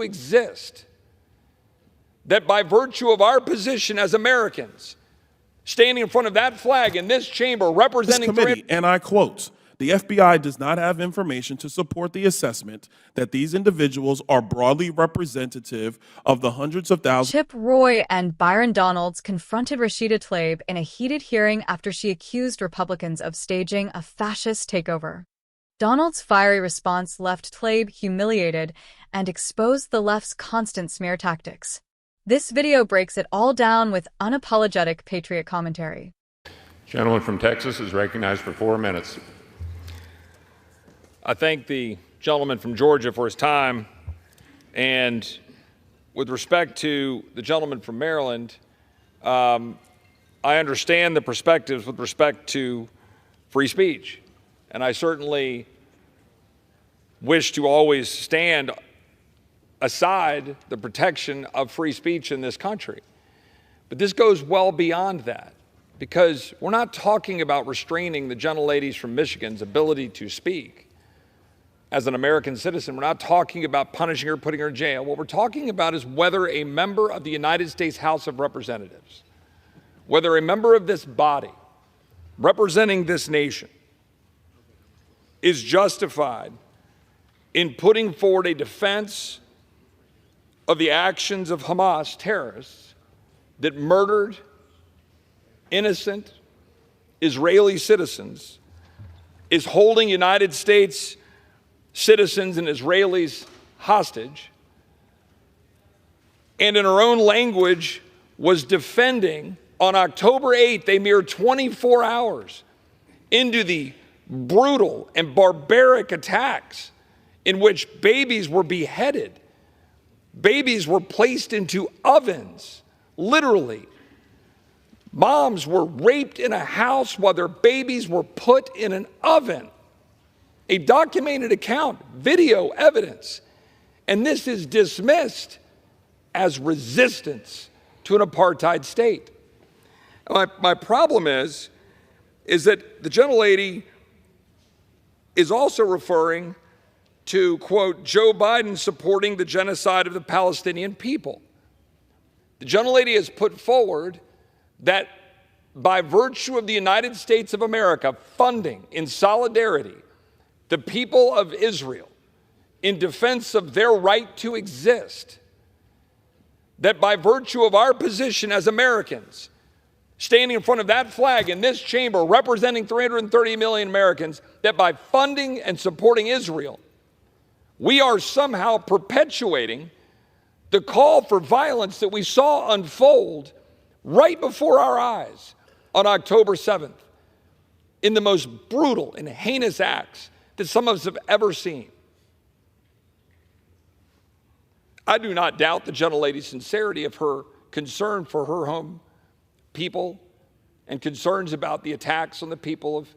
exist, that by virtue of our position as Americans, standing in front of that flag in this chamber representing this committee, and I quote, "The FBI does not have information to support the assessment that these individuals are broadly representative of the hundreds of thousands." Chip Roy and Byron Donalds confronted Rashida Tlaib in a heated hearing after she accused Republicans of staging a fascist takeover. Donalds' fiery response left Tlaib humiliated and exposed the left's constant smear tactics. This video breaks it all down with unapologetic patriot commentary. Gentleman from Texas is recognized for 4 minutes. I thank the gentleman from Georgia for his time, and with respect to the gentleman from Maryland, I understand the perspectives with respect to free speech, and I certainly wish to always stand aside the protection of free speech in this country. But this goes well beyond that, because we're not talking about restraining the gentleladies from Michigan's ability to speak as an American citizen. We're not talking about punishing her, putting her in jail. What we're talking about is whether a member of the United States House of Representatives, whether a member of this body representing this nation is justified in putting forward a defense of the actions of Hamas terrorists that murdered innocent Israeli citizens, is holding United States citizens and Israelis hostage, and in her own language was defending on October 8th, a mere 24 hours into the brutal and barbaric attacks in which babies were beheaded, babies were placed into ovens, literally. Moms were raped in a house while their babies were put in an oven. A documented account, video evidence. And this is dismissed as resistance to an apartheid state. My problem is that the gentlelady is also referring to, quote, Joe Biden supporting the genocide of the Palestinian people. The gentlelady has put forward that by virtue of the United States of America funding in solidarity the people of Israel in defense of their right to exist, that by virtue of our position as Americans, standing in front of that flag in this chamber representing 330 million Americans, that by funding and supporting Israel, we are somehow perpetuating the call for violence that we saw unfold right before our eyes on October 7th in the most brutal and heinous acts that some of us have ever seen. I do not doubt the gentlelady's sincerity of her concern for her home people and concerns about the attacks on the people of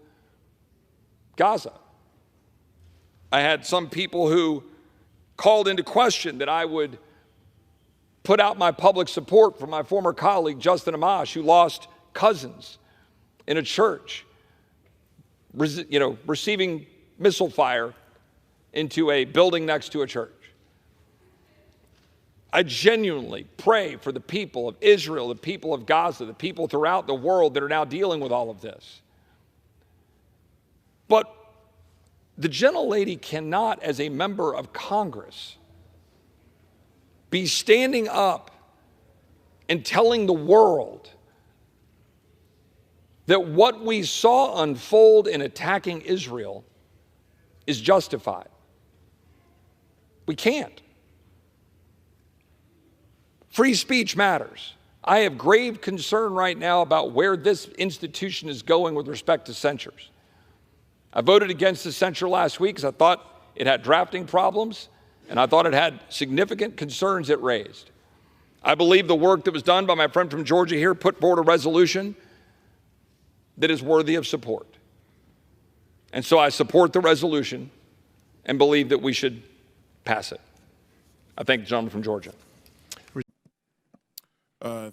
Gaza. I had some people who called into question that I would put out my public support for my former colleague, Justin Amash, who lost cousins in a church, receiving missile fire into a building next to a church. I genuinely pray for the people of Israel, the people of Gaza, the people throughout the world that are now dealing with all of this. But the gentlelady cannot, as a member of Congress, be standing up and telling the world that what we saw unfold in attacking Israel is justified. We can't. Free speech matters. I have grave concern right now about where this institution is going with respect to censures. I voted against the censure last week because I thought it had drafting problems, and I thought it had significant concerns it raised. I believe the work that was done by my friend from Georgia here put forward a resolution that is worthy of support. And so I support the resolution and believe that we should pass it. I thank the gentleman from Georgia.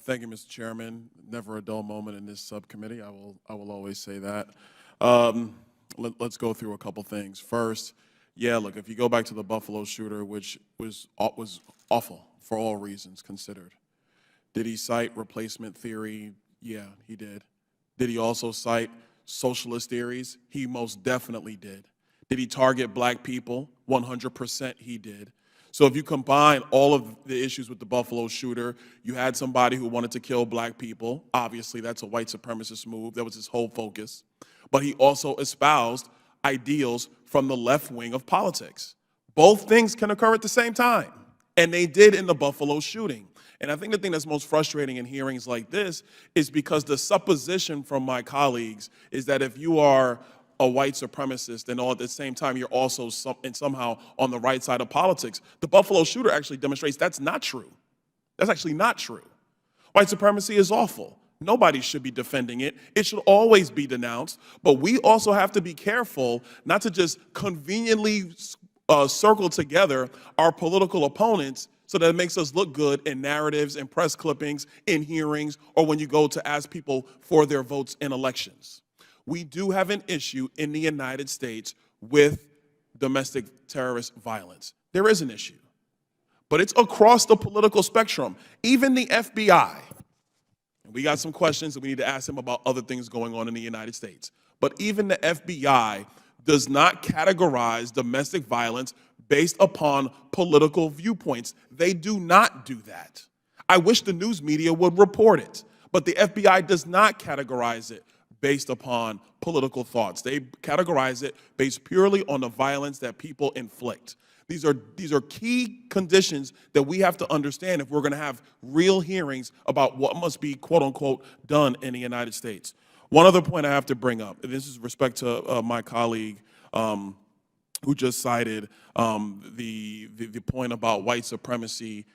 Thank you, Mr. Chairman. Never a dull moment in this subcommittee. I will always say that. Let's go through a couple things. First, Yeah, look, if you go back to the Buffalo shooter, which was awful for all reasons considered. Did he cite replacement theory? Yeah, he did. Did he also cite socialist theories? He most definitely did. Did he target black people? 100% he did. So if you combine all of the issues with the Buffalo shooter, you had somebody who wanted to kill black people. Obviously, that's a white supremacist move. That was his whole focus. But he also espoused ideals from the left wing of politics. Both things can occur at the same time, and they did in the Buffalo shooting. And I think the thing that's most frustrating in hearings like this is because the supposition from my colleagues is that if you are a white supremacist and all at the same time you're also somehow on the right side of politics, the Buffalo shooter actually demonstrates that's not true. That's actually not true. White supremacy is awful. Nobody should be defending it. It should always be denounced. But we also have to be careful not to just conveniently circle together our political opponents so that it makes us look good in narratives and press clippings, in hearings, or when you go to ask people for their votes in elections. We do have an issue in the United States with domestic terrorist violence. There is an issue. But it's across the political spectrum. Even the FBI, and we got some questions that we need to ask them about other things going on in the United States. But even the FBI does not categorize domestic violence based upon political viewpoints. They do not do that. I wish the news media would report it, but the FBI does not categorize it based upon political thoughts. They categorize it based purely on the violence that people inflict. These are key conditions that we have to understand if we're going to have real hearings about what must be, quote unquote, done in the United States. One other point I have to bring up, and this is respect to my colleague who just cited the point about white supremacy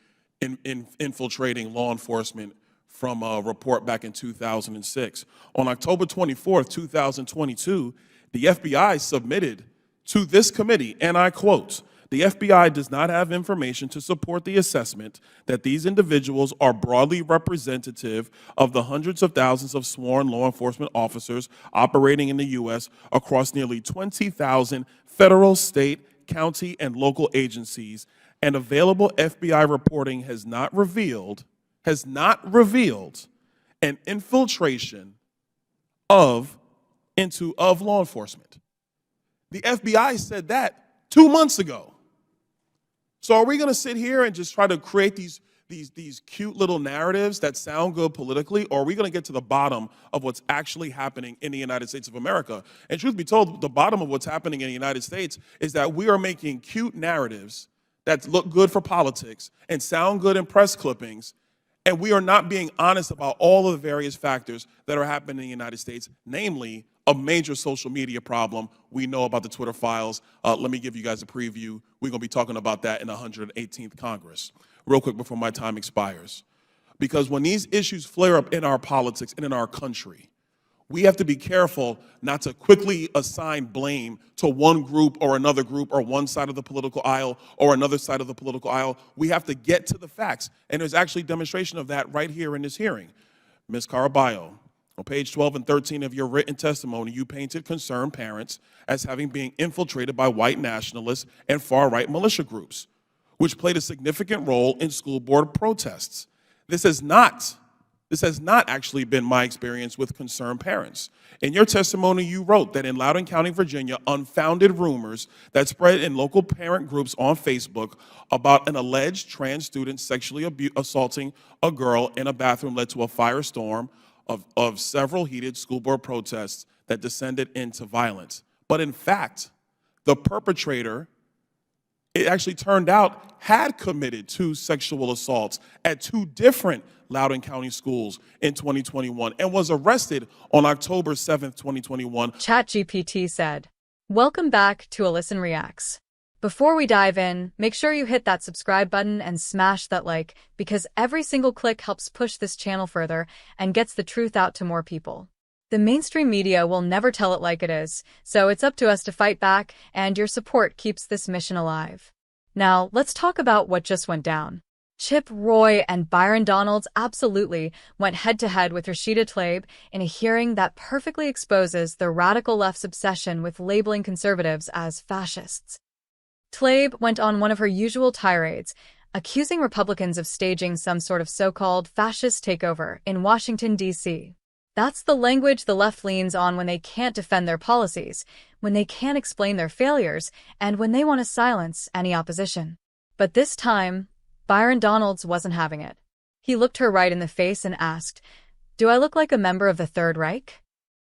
infiltrating law enforcement from a report back in 2006. On October 24th, 2022, the FBI submitted to this committee, and I quote, "The FBI does not have information to support the assessment that these individuals are broadly representative of the hundreds of thousands of sworn law enforcement officers operating in the U.S. across nearly 20,000 federal, state, county, and local agencies, and available FBI reporting has not revealed an infiltration of law enforcement." The FBI said that 2 months ago. So are we going to sit here and just try to create these cute little narratives that sound good politically, or are we going to get to the bottom of what's actually happening in the United States of America? And truth be told, the bottom of what's happening in the United States is that we are making cute narratives that look good for politics and sound good in press clippings, and we are not being honest about all of the various factors that are happening in the United States, namely a major social media problem. We know about the Twitter files. Let me give you guys a preview. We're going to be talking about that in the 118th Congress. Real quick before my time expires. Because when these issues flare up in our politics and in our country, we have to be careful not to quickly assign blame to one group or another group or one side of the political aisle or another side of the political aisle. We have to get to the facts. And there's actually demonstration of that right here in this hearing. Ms. Caraballo, on page 12 and 13 of your written testimony, you painted concerned parents as having been infiltrated by white nationalists and far-right militia groups, which played a significant role in school board protests. This has not actually been my experience with concerned parents. In your testimony, you wrote that in Loudoun County, Virginia, unfounded rumors that spread in local parent groups on Facebook about an alleged trans student sexually assaulting a girl in a bathroom led to a firestorm of several heated school board protests that descended into violence. But in fact, the perpetrator, it actually turned out, had committed 2 sexual assaults at 2 different Loudoun County schools in 2021 and was arrested on October 7th, 2021. ChatGPT said, "Welcome back to Alyson Reacts. Before we dive in, make sure you hit that subscribe button and smash that like, because every single click helps push this channel further and gets the truth out to more people. The mainstream media will never tell it like it is, so it's up to us to fight back, and your support keeps this mission alive." Now, let's talk about what just went down. Chip Roy and Byron Donalds absolutely went head-to-head with Rashida Tlaib in a hearing that perfectly exposes the radical left's obsession with labeling conservatives as fascists. Tlaib went on one of her usual tirades, accusing Republicans of staging some sort of so-called fascist takeover in Washington, D.C. That's the language the left leans on when they can't defend their policies, when they can't explain their failures, and when they want to silence any opposition. But this time, Byron Donalds wasn't having it. He looked her right in the face and asked, "Do I look like a member of the Third Reich?"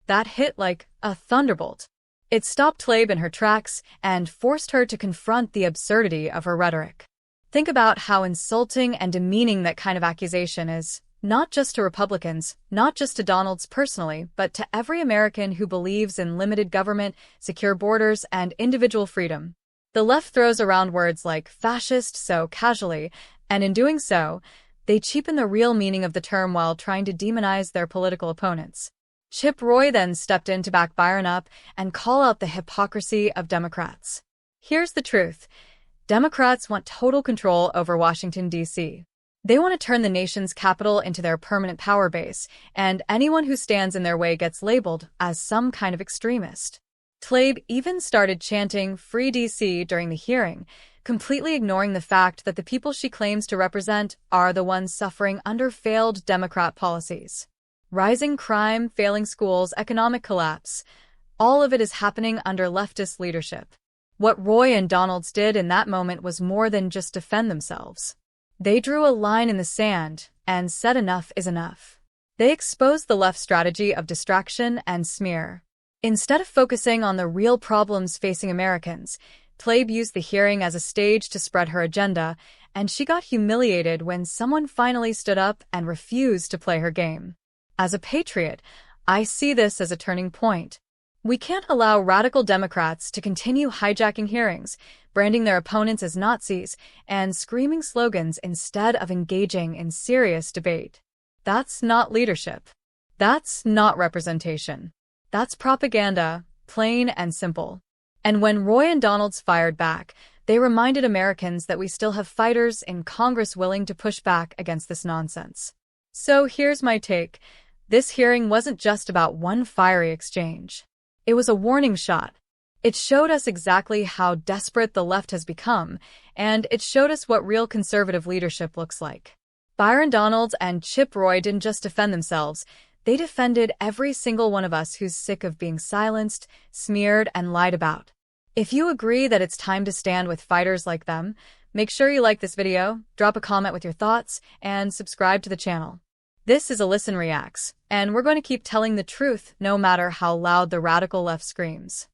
That hit like a thunderbolt. It stopped Tlaib in her tracks and forced her to confront the absurdity of her rhetoric. Think about how insulting and demeaning that kind of accusation is, not just to Republicans, not just to Donalds personally, but to every American who believes in limited government, secure borders, and individual freedom. The left throws around words like fascist so casually, and in doing so, they cheapen the real meaning of the term while trying to demonize their political opponents. Chip Roy then stepped in to back Byron up and call out the hypocrisy of Democrats. Here's the truth. Democrats want total control over Washington, D.C. They want to turn the nation's capital into their permanent power base, and anyone who stands in their way gets labeled as some kind of extremist. Tlaib even started chanting "Free D.C." during the hearing, completely ignoring the fact that the people she claims to represent are the ones suffering under failed Democrat policies. Rising crime, failing schools, economic collapse, all of it is happening under leftist leadership. What Roy and Donalds did in that moment was more than just defend themselves. They drew a line in the sand and said enough is enough. They exposed the left strategy of distraction and smear. Instead of focusing on the real problems facing Americans, Tlaib used the hearing as a stage to spread her agenda, and she got humiliated when someone finally stood up and refused to play her game. As a patriot, I see this as a turning point. We can't allow radical Democrats to continue hijacking hearings, branding their opponents as Nazis, and screaming slogans instead of engaging in serious debate. That's not leadership. That's not representation. That's propaganda, plain and simple. And when Roy and Donalds fired back, they reminded Americans that we still have fighters in Congress willing to push back against this nonsense. So here's my take. This hearing wasn't just about one fiery exchange. It was a warning shot. It showed us exactly how desperate the left has become, and it showed us what real conservative leadership looks like. Byron Donalds and Chip Roy didn't just defend themselves, they defended every single one of us who's sick of being silenced, smeared, and lied about. If you agree that it's time to stand with fighters like them, make sure you like this video, drop a comment with your thoughts, and subscribe to the channel. This is A Listen Reacts, and we're going to keep telling the truth no matter how loud the radical left screams.